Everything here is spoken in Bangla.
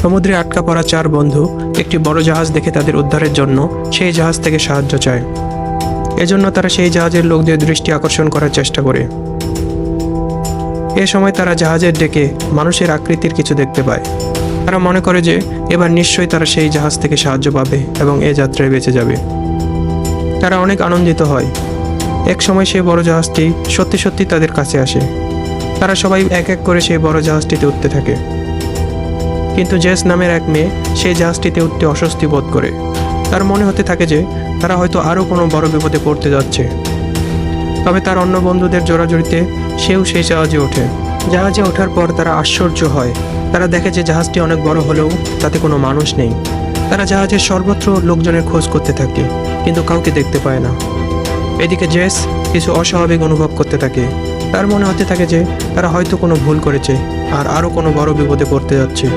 সমুদ্রে আটকা পড়া 4 বন্ধু একটি বড় জাহাজ দেখে তাদের উদ্ধারের জন্য সেই জাহাজ থেকে সাহায্য চায়। এজন্য তারা সেই জাহাজের লোকদের দৃষ্টি আকর্ষণ করার চেষ্টা করে। এ সময় তারা জাহাজের ডেকে মানুষের আকৃতির কিছু দেখতে পায়। তারা মনে করে যে এবার নিশ্চয়ই তারা সেই জাহাজ থেকে সাহায্য পাবে এবং এ যাত্রায় বেঁচে যাবে। তারা অনেক আনন্দিত হয়। এক সময় সেই বড় জাহাজটি সত্যি সত্যি তাদের কাছে আসে। তারা সবাই এক এক করে সেই বড় জাহাজটিতে উঠতে থাকে। কিন্তু জেস নামের এক মেয়ে সেই জাহাজটিতে উঠতে অস্বস্তি বোধ করে। তার মনে হতে থাকে যে তারা হয়তো আরও কোনো বড় বিপদে পড়তে যাচ্ছে। তবে তার অন্য বন্ধুদের জোরাজুরিতে সেও সেই জাহাজে ওঠে। জাহাজে ওঠার পর তারা আশ্চর্য হয়। তারা দেখে যে জাহাজটি অনেক বড় হলেও তাতে কোনো মানুষ নেই। তারা জাহাজের সর্বত্র লোকজনের খোঁজ করতে থাকে, কিন্তু কাউকে দেখতে পায় না। এদিকে জেস কিছু অস্বাভাবিক অনুভব করতে থাকে। তার মনে হতে থাকে যে তারা হয়তো কোনো ভুল করেছে আর আরও কোনো বড় বিপদে পড়তে যাচ্ছে।